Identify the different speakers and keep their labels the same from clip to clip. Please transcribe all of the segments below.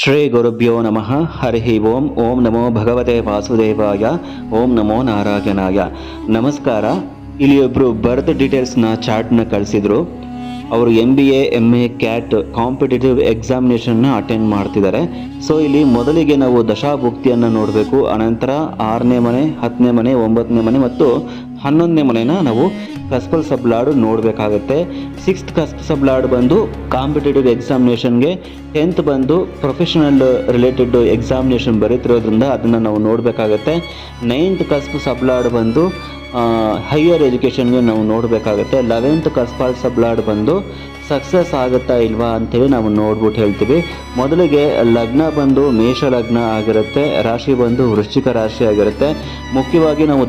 Speaker 1: ಶ್ರೀ ಗುರುಭ್ಯೋ ನಮಃ ಹರಿ ಓಂ ನಮೋ ಭಗವತೆ ವಾಸುದೇವಾಯ ಓಂ ನಮೋ ನಾರಾಯಣಾಯ. ನಮಸ್ಕಾರ. ಇಲ್ಲಿ ಒಬ್ಬರು ಬರ್ತ್ ಡೀಟೇಲ್ಸ್ನ ಚಾರ್ಟ್ನ ಕಳಿಸಿದ್ರು. ಅವರು MBA MA CAT ಕಾಂಪಿಟೇಟಿವ್ ಎಕ್ಸಾಮಿನೇಷನ್ನ ಅಟೆಂಡ್ ಮಾಡ್ತಿದ್ದಾರೆ. ಸೊ ಇಲ್ಲಿ ಮೊದಲಿಗೆ ನಾವು ದಶಾಭುಕ್ತಿಯನ್ನು ನೋಡಬೇಕು. ಅನಂತರ 6ನೇ ಮನೆ, 10ನೇ ಮನೆ, 9ನೇ ಮನೆ ಮತ್ತು 11ನೇ ಮನೆನ ನಾವು ಕಸ್ಪಲ್ ಸಬ್ಲಾಡ್ ನೋಡಬೇಕಾಗುತ್ತೆ. 6th ಕಸ್ಪ್ ಸಬ್ಲಾಡ್ ಬಂದು ಕಾಂಪಿಟೇಟಿವ್ ಎಕ್ಸಾಮಿನೇಷನ್ಗೆ, 10th ಬಂದು ಪ್ರೊಫೆಷನಲ್ ರಿಲೇಟೆಡ್ ಎಕ್ಸಾಮಿನೇಷನ್ ಬರೀತಿರೋದ್ರಿಂದ ಅದನ್ನು ನಾವು ನೋಡಬೇಕಾಗತ್ತೆ. 9th ಕಸ್ಪ್ ಸಬ್ಲಾಡ್ ಬಂದು ಹೈಯರ್ ಎಜುಕೇಷನ್ಗೆ ನಾವು ನೋಡಬೇಕಾಗುತ್ತೆ. 11th ಕಸ್ಪಲ್ ಸಬ್ಲಾಡ್ ಬಂದು ಸಕ್ಸಸ್ ಆಗುತ್ತಾ ಇಲ್ವಾ ಅಂತೇಳಿ ನಾವು ನೋಡ್ಬಿಟ್ಟು ಹೇಳ್ತೀವಿ. ಮೊದಲಿಗೆ ಲಗ್ನ ಬಂದು ಮೇಷ ಲಗ್ನ ಆಗಿರುತ್ತೆ, ರಾಶಿ ಬಂದು ವೃಶ್ಚಿಕ ರಾಶಿ ಆಗಿರುತ್ತೆ. ಮುಖ್ಯವಾಗಿ ನಾವು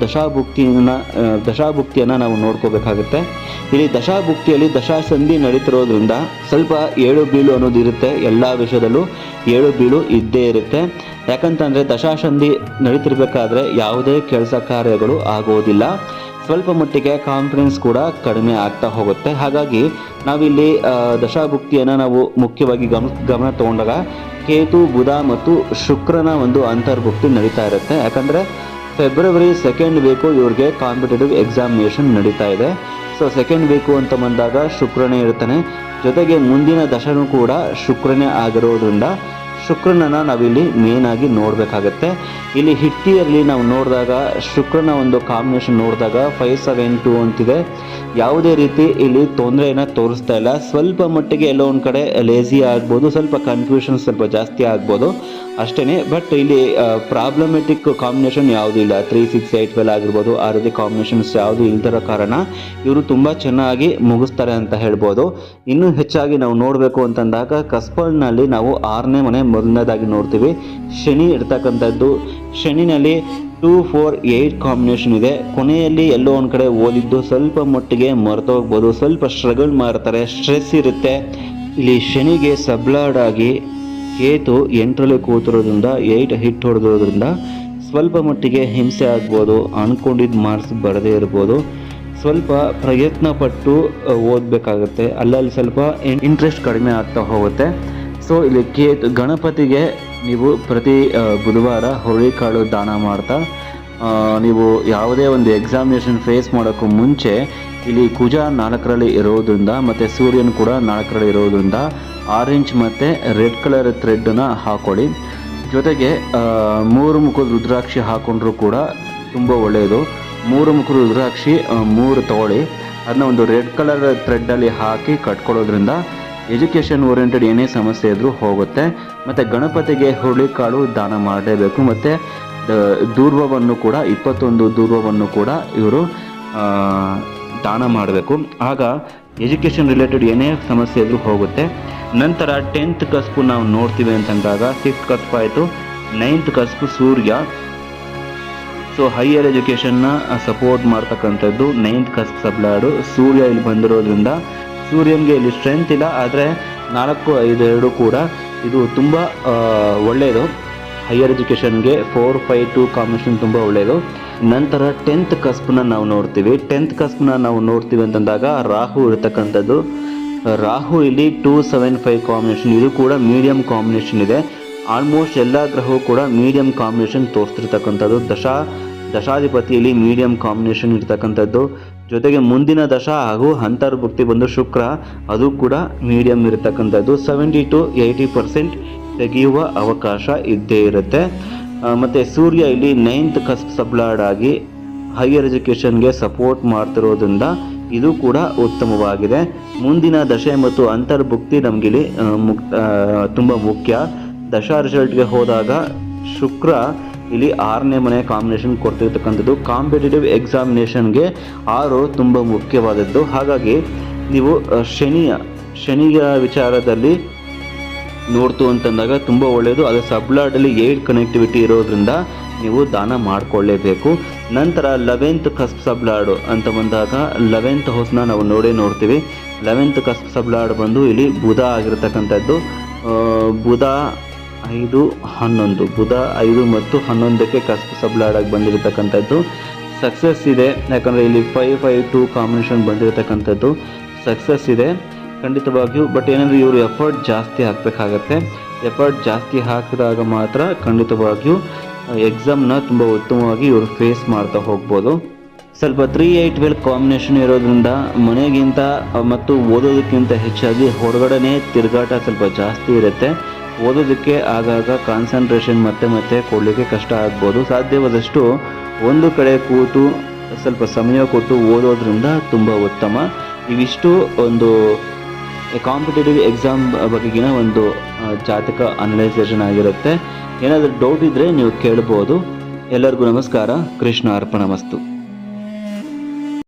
Speaker 1: ದಶಾಭುಕ್ತಿಯನ್ನು ನಾವು ನೋಡ್ಕೋಬೇಕಾಗುತ್ತೆ. ಇಲ್ಲಿ ದಶಾಭುಕ್ತಿಯಲ್ಲಿ ದಶಾಸಂಧಿ ನಡೀತಿರೋದ್ರಿಂದ ಸ್ವಲ್ಪ ಏಳು ಬೀಳು ಅನ್ನೋದು ಇರುತ್ತೆ. ಎಲ್ಲ ವಿಷಯದಲ್ಲೂ ಏಳು ಬೀಳು ಇದ್ದೇ ಇರುತ್ತೆ. ಯಾಕಂತಂದರೆ ದಶಾಸಂಧಿ ನಡೀತಿರ್ಬೇಕಾದ್ರೆ ಯಾವುದೇ ಕೆಲಸ ಕಾರ್ಯಗಳು ಆಗೋದಿಲ್ಲ. ಸ್ವಲ್ಪ ಮಟ್ಟಿಗೆ ಕಾನ್ಫಿಡೆನ್ಸ್ ಕೂಡ ಕಡಿಮೆ ಆಗ್ತಾ ಹೋಗುತ್ತೆ. ಹಾಗಾಗಿ ನಾವಿಲ್ಲಿ ದಶಾಭುಕ್ತಿಯನ್ನು ನಾವು ಮುಖ್ಯವಾಗಿ ಗಮನ ತಗೊಂಡಾಗ ಕೇತು, ಬುಧ ಮತ್ತು ಶುಕ್ರನ ಒಂದು ಅಂತರ್ಭುಕ್ತಿ ನಡೀತಾ ಇರುತ್ತೆ. ಯಾಕಂದರೆ ಫೆಬ್ರವರಿ 2nd ವೀಕು ಇವ್ರಿಗೆ ಕಾಂಪಿಟೇಟಿವ್ ಎಕ್ಸಾಮಿನೇಷನ್ ನಡೀತಾ ಇದೆ. ಸೊ 2nd ವೀಕು ಅಂತ ಬಂದಾಗ ಶುಕ್ರನೇ ಇರ್ತಾನೆ. ಜೊತೆಗೆ ಮುಂದಿನ ದಶನೂ ಕೂಡ ಶುಕ್ರನೇ ಆಗಿರೋದ್ರಿಂದ ಶುಕ್ರನನ್ನು ನಾವಿಲ್ಲಿ ಮೇನಾಗಿ ನೋಡಬೇಕಾಗತ್ತೆ. ಇಲ್ಲಿ ಹಿಟ್ಟಿಯಲ್ಲಿ ನಾವು ನೋಡಿದಾಗ ಶುಕ್ರನ ಒಂದು ಕಾಂಬಿನೇಷನ್ ನೋಡಿದಾಗ 5-7-2 ಅಂತಿದೆ. ಯಾವುದೇ ರೀತಿ ಇಲ್ಲಿ ತೊಂದರೆಯನ್ನು ತೋರಿಸ್ತಾ ಇಲ್ಲ. ಸ್ವಲ್ಪ ಮಟ್ಟಿಗೆ ಎಲ್ಲೋ ಒಂದು ಕಡೆ ಲೇಸಿ ಆಗ್ಬೋದು, ಸ್ವಲ್ಪ ಕನ್ಫ್ಯೂಷನ್ ಸ್ವಲ್ಪ ಜಾಸ್ತಿ ಆಗ್ಬೋದು ಅಷ್ಟೇ. ಬಟ್ ಇಲ್ಲಿ ಪ್ರಾಬ್ಲಮೆಟಿಕ್ ಕಾಂಬಿನೇಷನ್ ಯಾವುದೂ ಇಲ್ಲ. 3-6-8-12 ಆಗಿರ್ಬೋದು, ಆ ರೀತಿ ಕಾಂಬಿನೇಷನ್ಸ್ ಯಾವುದೂ ಇಲ್ದಿರೋ ಕಾರಣ ಇವರು ತುಂಬ ಚೆನ್ನಾಗಿ ಮುಗಿಸ್ತಾರೆ ಅಂತ ಹೇಳ್ಬೋದು. ಇನ್ನೂ ಹೆಚ್ಚಾಗಿ ನಾವು ನೋಡಬೇಕು ಅಂತಂದಾಗ ಕಸ್ಪಲ್ನಲ್ಲಿ ನಾವು 6ನೇ ಮನೆ ಮೊದಲನೇದಾಗಿ ನೋಡ್ತೀವಿ. ಶನಿ ಇರ್ತಕ್ಕಂಥದ್ದು, ಶನಿನಲ್ಲಿ 2-4-8 ಕಾಂಬಿನೇಷನ್ ಇದೆ. ಕೊನೆಯಲ್ಲಿ ಎಲ್ಲೋ ಒಂದು ಕಡೆ ಓದಿದ್ದು ಸ್ವಲ್ಪ ಮಟ್ಟಿಗೆ ಮರ್ತೋಗ್ಬೋದು, ಸ್ವಲ್ಪ ಸ್ಟ್ರಗಲ್ ಮಾಡ್ತಾರೆ, ಸ್ಟ್ರೆಸ್ ಇರುತ್ತೆ. ಇಲ್ಲಿ ಶನಿಗೆ ಸಬ್ಲಾಡ್ ಆಗಿ ಕೇತು 8ರಲ್ಲಿ ಕೂತಿರೋದ್ರಿಂದ 8 ಹಿಟ್ ಹೊಡೆದಿರೋದ್ರಿಂದ ಸ್ವಲ್ಪ ಮಟ್ಟಿಗೆ ಹಿಂಸೆ ಆಗ್ಬೋದು, ಅಂದ್ಕೊಂಡಿದ್ದು ಮಾರ್ಕ್ಸ್ ಬರದೇ ಇರ್ಬೋದು. ಸ್ವಲ್ಪ ಪ್ರಯತ್ನ ಪಟ್ಟು ಓದಬೇಕಾಗುತ್ತೆ, ಅಲ್ಲಲ್ಲಿ ಸ್ವಲ್ಪ ಇಂಟ್ರೆಸ್ಟ್ ಕಡಿಮೆ ಆಗ್ತಾ ಹೋಗುತ್ತೆ. ಸೊ ಇಲ್ಲಿ ಗಣಪತಿಗೆ ನೀವು ಪ್ರತಿ ಬುಧವಾರ ಹುರುಳಿಕಾಳು ದಾನ ಮಾಡ್ತಾ ನೀವು ಯಾವುದೇ ಒಂದು ಎಕ್ಸಾಮಿನೇಷನ್ ಫೇಸ್ ಮಾಡೋಕ್ಕೂ ಮುಂಚೆ ಇಲ್ಲಿ ಕುಜ 4ರಲ್ಲಿ ಇರೋದ್ರಿಂದ ಮತ್ತು ಸೂರ್ಯನ ಕೂಡ 4ರಲ್ಲಿ ಇರೋದ್ರಿಂದ ಆರೆಂಜ್ ಮತ್ತು ರೆಡ್ ಕಲರ್ ಥ್ರೆಡ್ಡನ್ನು ಹಾಕೊಳ್ಳಿ. ಜೊತೆಗೆ 3 ಮುಖದ ರುದ್ರಾಕ್ಷಿ ಹಾಕೊಂಡ್ರೂ ಕೂಡ ತುಂಬ ಒಳ್ಳೆಯದು. 3 ಮುಖದ ರುದ್ರಾಕ್ಷಿ 3 ತಗೊಳ್ಳಿ, ಅದನ್ನ ಒಂದು ರೆಡ್ ಕಲರ್ ಥ್ರೆಡ್ಡಲ್ಲಿ ಹಾಕಿ ಕಟ್ಕೊಳ್ಳೋದ್ರಿಂದ ಎಜುಕೇಷನ್ ಓರಿಯೆಂಟೆಡ್ ಏನೇ ಸಮಸ್ಯೆ ಇದ್ರೂ ಹೋಗುತ್ತೆ. ಮತ್ತು ಗಣಪತಿಗೆ ಹುರುಳಿಕಾಳು ದಾನ ಮಾಡಲೇಬೇಕು. ಮತ್ತು ದೂರ್ವವನ್ನು ಕೂಡ 21 ದೂರ್ವವನ್ನು ಕೂಡ ಇವರು ದಾನ ಮಾಡಬೇಕು. ಆಗ ಎಜುಕೇಷನ್ ರಿಲೇಟೆಡ್ ಏನೇ ಸಮಸ್ಯೆ ಇದ್ರೂ ಹೋಗುತ್ತೆ. ನಂತರ 10th ಕಸ್ಪು ನಾವು ನೋಡ್ತೀವಿ ಅಂತಂದಾಗ 6th ಕಸ್ಪ್ ಆಯಿತು, 9th ಕಸ್ಪು ಸೂರ್ಯ. ಸೊ ಹೈಯರ್ ಎಜುಕೇಷನ್ನ ಸಪೋರ್ಟ್ ಮಾಡ್ತಕ್ಕಂಥದ್ದು 9th ಕಸ್ಪ್ ಸಬ್ಲಾಡು. ಸೂರ್ಯ ಇಲ್ಲಿ ಬಂದಿರೋದ್ರಿಂದ ಸೂರ್ಯನಿಗೆ ಇಲ್ಲಿ ಸ್ಟ್ರೆಂತ್ ಇಲ್ಲ, ಆದರೆ 4-5-2 ಕೂಡ ಇದು ತುಂಬ ಒಳ್ಳೆಯದು. ಹೈಯರ್ ಎಜುಕೇಷನ್ಗೆ 4-5-2 ಕಾಂಬಿನೇಷನ್ ತುಂಬ ಒಳ್ಳೆಯದು. ನಂತರ 10th ಕಸ್ಪನ್ನ ನಾವು ನೋಡ್ತೀವಿ. 10th ಕಸ್ಪನ್ನ ನಾವು ನೋಡ್ತೀವಿ ಅಂತಂದಾಗ ರಾಹು ಇರತಕ್ಕಂಥದ್ದು. ರಾಹು ಇಲ್ಲಿ 2-7-5 ಕಾಂಬಿನೇಷನ್, ಇದು ಕೂಡ ಮೀಡಿಯಂ ಕಾಂಬಿನೇಷನ್ ಇದೆ. ಆಲ್ಮೋಸ್ಟ್ ಎಲ್ಲ ಗ್ರಹವು ಕೂಡ ಮೀಡಿಯಂ ಕಾಂಬಿನೇಷನ್ ತೋರಿಸ್ತಿರ್ತಕ್ಕಂಥದ್ದು. ದಶಾಧಿಪತಿಯಲ್ಲಿ ಮೀಡಿಯಂ ಕಾಂಬಿನೇಷನ್ ಇರ್ತಕ್ಕಂಥದ್ದು. ಜೊತೆಗೆ ಮುಂದಿನ ದಶ ಹಾಗೂ ಅಂತರ್ಭುಕ್ತಿ ಬಂದು ಶುಕ್ರ, ಅದು ಕೂಡ ಮೀಡಿಯಂ ಇರತಕ್ಕಂಥದ್ದು. 70-80% ತೆಗೆಯುವ ಅವಕಾಶ ಇದ್ದೇ ಇರುತ್ತೆ. ಮತ್ತು ಸೂರ್ಯ ಇಲ್ಲಿ 9th ಕಸ್ಪ್ ಸಬ್ಲಾಡ್ ಆಗಿ ಹೈಯರ್ ಎಜುಕೇಷನ್ಗೆ ಸಪೋರ್ಟ್ ಮಾಡ್ತಿರೋದ್ರಿಂದ ಇದು ಕೂಡ ಉತ್ತಮವಾಗಿದೆ. ಮುಂದಿನ ದಶೆ ಮತ್ತು ಅಂತರ್ಭುಕ್ತಿ ನಮಗಿಲ್ಲಿ ತುಂಬ ಮುಖ್ಯ. ದಶಾ ರಿಸಲ್ಟ್ಗೆ ಹೋದಾಗ ಶುಕ್ರ ಇಲ್ಲಿ 6ನೇ ಮನೆ ಕಾಂಬಿನೇಷನ್ ಕೊಡ್ತಿರ್ತಕ್ಕಂಥದ್ದು. ಕಾಂಪಿಟೇಟಿವ್ ಎಕ್ಸಾಮಿನೇಷನ್ಗೆ 6 ತುಂಬ ಮುಖ್ಯವಾದದ್ದು. ಹಾಗಾಗಿ ನೀವು ಶನಿಯ ವಿಚಾರದಲ್ಲಿ ನೋಡ್ತು ಅಂತಂದಾಗ ತುಂಬ ಒಳ್ಳೆಯದು. ಅದು ಸಬ್ಲಾಡಲ್ಲಿ 8 ಕನೆಕ್ಟಿವಿಟಿ ಇರೋದ್ರಿಂದ ನೀವು ದಾನ ಮಾಡಿಕೊಳ್ಳೇಬೇಕು. ನಂತರ 11th ಕಸ್ಪ್ ಸಬ್ಲಾಡು ಅಂತ ಬಂದಾಗ 11th ಹೌಸ್ನ ನಾವು ನೋಡ್ತೀವಿ. 11th ಕಸ್ಪ್ ಸಬ್ಲಾಡ್ ಬಂದು ಇಲ್ಲಿ ಬುಧ ಆಗಿರ್ತಕ್ಕಂಥದ್ದು. ಬುಧ 5-11, ಬುಧ 5 ಮತ್ತು 11ಕ್ಕೆ ಕಸ್ಪ್ ಸಬ್ಲಾಡಾಗಿ ಬಂದಿರತಕ್ಕಂಥದ್ದು. ಸಕ್ಸಸ್ ಇದೆ, ಯಾಕಂದರೆ ಇಲ್ಲಿ 5-5-2 ಕಾಂಬಿನೇಷನ್ ಬಂದಿರತಕ್ಕಂಥದ್ದು. ಸಕ್ಸಸ್ ಇದೆ ಖಂಡಿತವಾಗಿಯೂ. ಬಟ್ ಏನಂದರೆ ಇವರು ಎಫರ್ಟ್ ಜಾಸ್ತಿ ಹಾಕಬೇಕಾಗತ್ತೆ. ಎಫರ್ಟ್ ಜಾಸ್ತಿ ಹಾಕಿದಾಗ ಮಾತ್ರ ಖಂಡಿತವಾಗಿಯೂ ಎಕ್ಸಾಮ್ನ ತುಂಬ ಉತ್ತಮವಾಗಿ ಇವರು ಫೇಸ್ ಮಾಡ್ತಾ ಹೋಗ್ಬೋದು. ಸ್ವಲ್ಪ 3-8-12 ಕಾಂಬಿನೇಷನ್ ಇರೋದ್ರಿಂದ ಮನೆಗಿಂತ ಮತ್ತು ಓದೋದಕ್ಕಿಂತ ಹೆಚ್ಚಾಗಿ ಹೊರಗಡೆನೇ ತಿರುಗಾಟ ಸ್ವಲ್ಪ ಜಾಸ್ತಿ ಇರುತ್ತೆ. ಓದೋದಕ್ಕೆ ಆಗಾಗ ಕಾನ್ಸಂಟ್ರೇಷನ್ ಮತ್ತೆ ಕೊಡಲಿಕ್ಕೆ ಕಷ್ಟ ಆಗ್ಬೋದು. ಸಾಧ್ಯವಾದಷ್ಟು ಒಂದು ಕಡೆ ಕೂತು ಸ್ವಲ್ಪ ಸಮಯ ಕೊಟ್ಟು ಓದೋದ್ರಿಂದ ತುಂಬ ಉತ್ತಮ. ಇವಿಷ್ಟು ಒಂದು ಕಾಂಪಿಟೇಟಿವ್ ಎಕ್ಸಾಮ್ ಬಗೆಗಿನ ಒಂದು ಜಾತಕ ಅನಲೈಸೇಷನ್ ಆಗಿರುತ್ತೆ. ಏನಾದರೂ ಡೌಟ್ ಇದ್ದರೆ ನೀವು ಕೇಳ್ಬೋದು. ಎಲ್ಲರಿಗೂ ನಮಸ್ಕಾರ. ಕೃಷ್ಣ ಅರ್ಪಣಮಸ್ತು.